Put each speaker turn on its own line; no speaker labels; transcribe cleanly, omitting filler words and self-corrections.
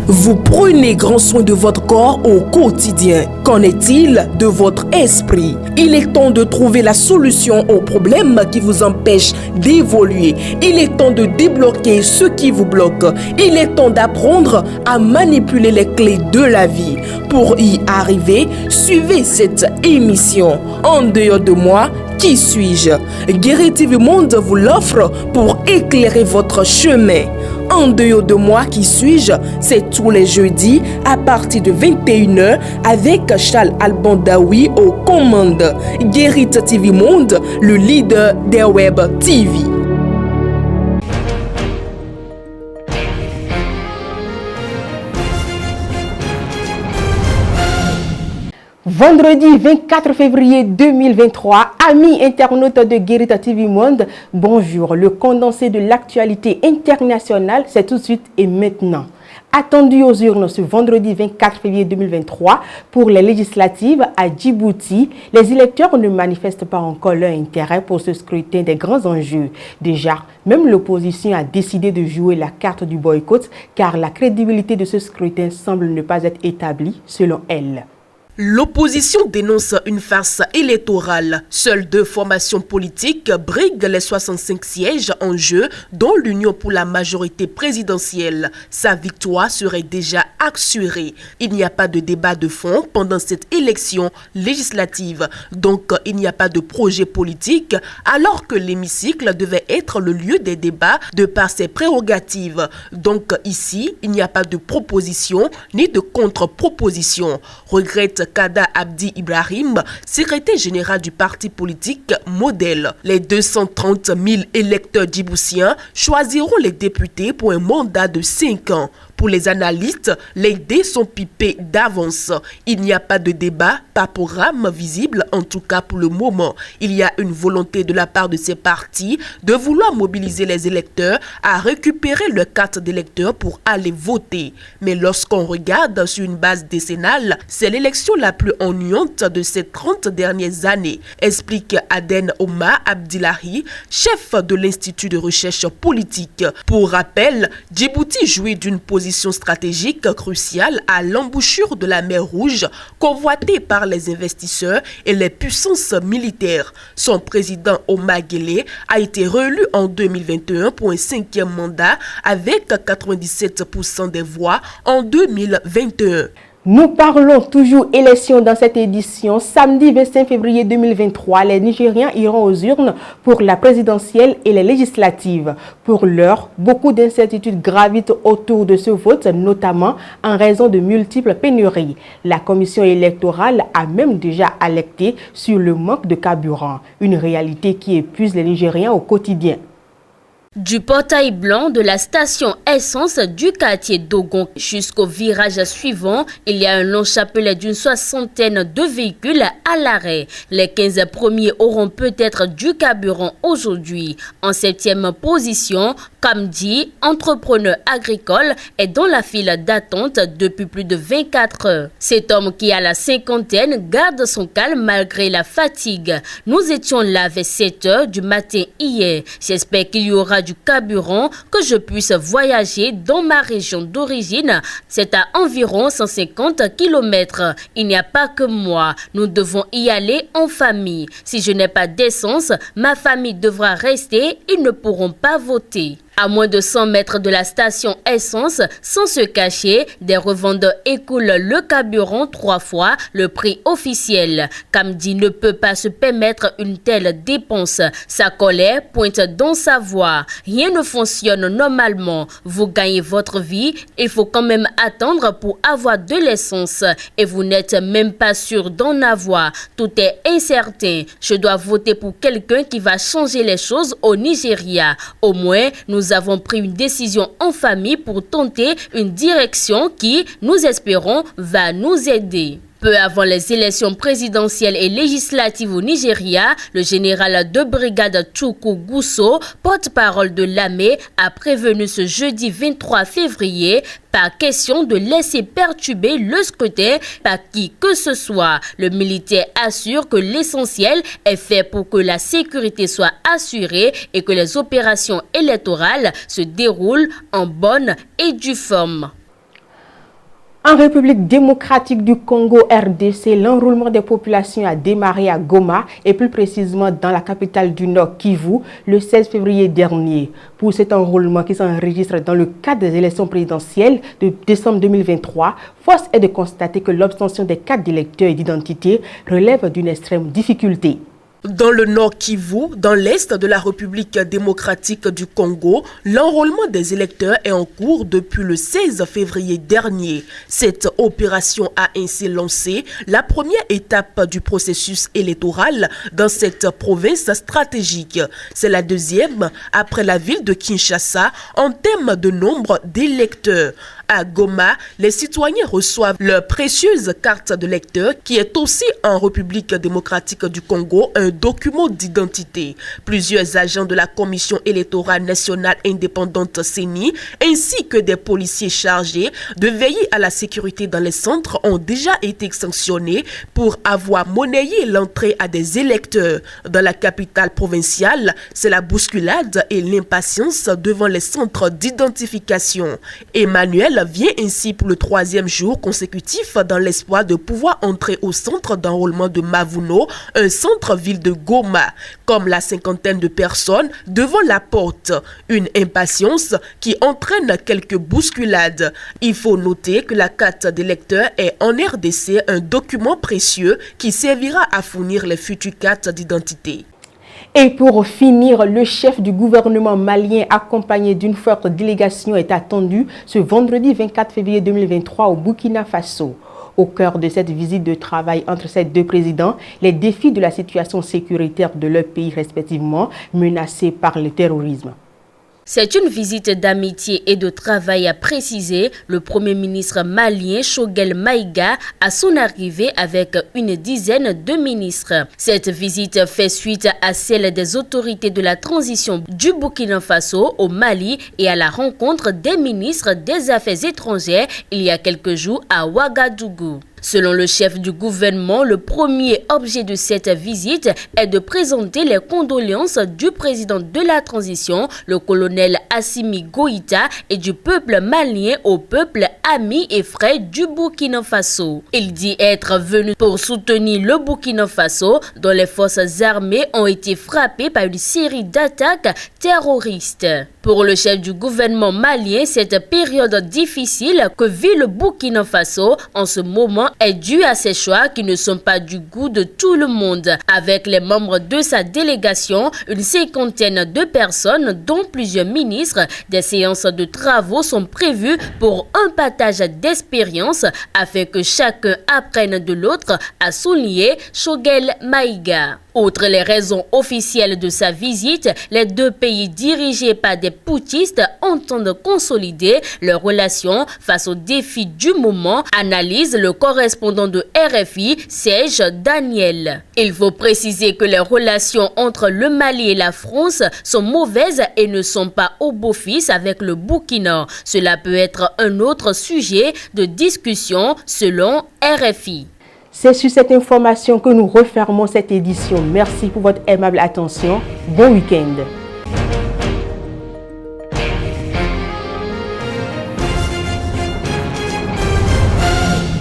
Vous prenez grand soin de votre corps au quotidien. Qu'en est-il de votre esprit? Il est temps de trouver la solution aux problèmes qui vous empêchent d'évoluer. Il est temps de débloquer ce qui vous bloque. Il est temps d'apprendre à manipuler les clés de la vie. Pour y arriver, suivez cette émission. En dehors de moi, qui suis-je? Guéri TV Monde vous l'offre pour éclairer votre chemin. En dehors de moi, qui suis-je? C'est tous les jeudis à partir de 21h avec Charles Alban Daoui aux commandes. Guéri TV Monde, le leader des web TV.
Vendredi 24 février 2023, amis internautes de Guéri TV Monde, bonjour. Le condensé de l'actualité internationale, c'est tout de suite et maintenant. Attendu aux urnes ce vendredi 24 février 2023 pour les législatives à Djibouti, les électeurs ne manifestent pas encore leur intérêt pour ce scrutin des grands enjeux. Déjà, même l'opposition a décidé de jouer la carte du boycott car la crédibilité de ce scrutin semble ne pas être établie selon elle.
L'opposition dénonce une farce électorale. Seules 2 formations politiques briguent les 65 sièges en jeu, dont l'Union pour la majorité présidentielle. Sa victoire serait déjà assurée. Il n'y a pas de débat de fond pendant cette élection législative. Donc, il n'y a pas de projet politique, alors que l'hémicycle devait être le lieu des débats de par ses prérogatives. Donc, ici, il n'y a pas de proposition ni de contre-proposition. Regrette Kada Abdi Ibrahim, secrétaire général du parti politique Modèle. Les 230 000 électeurs djiboutiens choisiront les députés pour un mandat de 5 ans. Pour les analystes, les dés sont pipés d'avance. Il n'y a pas de débat, pas programme visible, en tout cas pour le moment. Il y a une volonté de la part de ces partis de vouloir mobiliser les électeurs à récupérer leur carte d'électeur pour aller voter. Mais lorsqu'on regarde sur une base décennale, c'est l'élection la plus ennuyante de ces 30 dernières années, explique Aden Omar Abdillahi, chef de l'Institut de recherche politique. Pour rappel, Djibouti jouit d'une position stratégique cruciale à l'embouchure de la mer Rouge, convoitée par les investisseurs et les puissances militaires. Son président Omar Guelleh a été réélu en 2021 pour un 5e mandat avec 97% des voix en 2021.
Nous parlons toujours élections dans cette édition. Samedi 25 février 2023, les Nigériens iront aux urnes pour la présidentielle et les législatives. Pour l'heure, beaucoup d'incertitudes gravitent autour de ce vote, notamment en raison de multiples pénuries. La commission électorale a même déjà alerté sur le manque de carburant, une réalité qui épuise les Nigériens au quotidien.
Du portail blanc de la station essence du quartier Dogon jusqu'au virage suivant, il y a un long chapelet d'une 60aine de véhicules à l'arrêt. Les 15 premiers auront peut-être du carburant aujourd'hui. En 7e position, Kamdi, entrepreneur agricole, est dans la file d'attente depuis plus de 24 heures. Cet homme qui a la cinquantaine garde son calme malgré la fatigue. Nous étions là vers 7 heures du matin hier. J'espère qu'il y aura du carburant, que je puisse voyager dans ma région d'origine. C'est à environ 150 km. Il n'y a pas que moi. Nous devons y aller en famille. Si je n'ai pas d'essence, ma famille devra rester. Ils ne pourront pas voter. À moins de 100 mètres de la station essence, sans se cacher, des revendeurs écoulent le carburant 3 fois le prix officiel. Kamdi ne peut pas se permettre une telle dépense. Sa colère pointe dans sa voix. Rien ne fonctionne normalement. Vous gagnez votre vie, il faut quand même attendre pour avoir de l'essence. Et vous n'êtes même pas sûr d'en avoir. Tout est incertain. Je dois voter pour quelqu'un qui va changer les choses au Nigeria. Au moins, nous avons pris une décision en famille pour tenter une direction qui, nous espérons, va nous aider. Peu avant les élections présidentielles et législatives au Nigeria, le général de brigade Chukwu Gousso, porte-parole de l'armée, a prévenu ce jeudi 23 février pas question de laisser perturber le scrutin par qui que ce soit. Le militaire assure que l'essentiel est fait pour que la sécurité soit assurée et que les opérations électorales se déroulent en bonne et due forme.
En République démocratique du Congo, RDC, l'enrôlement des populations a démarré à Goma et plus précisément dans la capitale du Nord, Kivu, le 16 février dernier. Pour cet enrôlement qui s'enregistre dans le cadre des élections présidentielles de décembre 2023, force est de constater que l'obtention des cartes d'électeurs et d'identité relève d'une extrême difficulté.
Dans le Nord Kivu, dans l'Est de la République démocratique du Congo, l'enrôlement des électeurs est en cours depuis le 16 février dernier. Cette opération a ainsi lancé la première étape du processus électoral dans cette province stratégique. C'est la deuxième après la ville de Kinshasa en termes de nombre d'électeurs. À Goma, les citoyens reçoivent leur précieuse carte de lecteur qui est aussi en République démocratique du Congo un document d'identité. Plusieurs agents de la Commission électorale nationale indépendante CENI ainsi que des policiers chargés de veiller à la sécurité dans les centres ont déjà été sanctionnés pour avoir monnayé l'entrée à des électeurs. Dans la capitale provinciale, c'est la bousculade et l'impatience devant les centres d'identification. Emmanuel vient ainsi pour le 3e jour consécutif dans l'espoir de pouvoir entrer au centre d'enrôlement de Mavuno, un centre-ville de Goma, comme la cinquantaine de personnes devant la porte. Une impatience qui entraîne quelques bousculades. Il faut noter que la carte d'électeur est en RDC un document précieux qui servira à fournir les futures cartes d'identité.
Et pour finir, le chef du gouvernement malien accompagné d'une forte délégation est attendu ce vendredi 24 février 2023 au Burkina Faso. Au cœur de cette visite de travail entre ces deux présidents, les défis de la situation sécuritaire de leur pays respectivement menacés par le terrorisme.
C'est une visite d'amitié et de travail, a précisé le Premier ministre malien Choguel Maïga à son arrivée avec une dizaine de ministres. Cette visite fait suite à celle des autorités de la transition du Burkina Faso au Mali et à la rencontre des ministres des Affaires étrangères il y a quelques jours à Ouagadougou. Selon le chef du gouvernement, le premier objet de cette visite est de présenter les condoléances du président de la transition, le colonel Assimi Goïta, et du peuple malien au peuple ami et frère du Burkina Faso. Il dit être venu pour soutenir le Burkina Faso, dont les forces armées ont été frappées par une série d'attaques terroristes. Pour le chef du gouvernement malien, cette période difficile que vit le Burkina Faso en ce moment est due à ces choix qui ne sont pas du goût de tout le monde. Avec les membres de sa délégation, une cinquantaine de personnes, dont plusieurs ministres, des séances de travaux sont prévues pour un partage d'expériences afin que chacun apprenne de l'autre, a souligné Choguel Maïga. Outre les raisons officielles de sa visite, les deux pays dirigés par des putschistes entendent consolider leurs relations face aux défis du moment, analyse le correspondant de RFI, Serge Daniel. Il faut préciser que les relations entre le Mali et la France sont mauvaises et ne sont pas au beau-fixe avec le Burkina. Cela peut être un autre sujet de discussion selon RFI.
C'est sur cette information que nous refermons cette édition. Merci pour votre aimable attention. Bon week-end.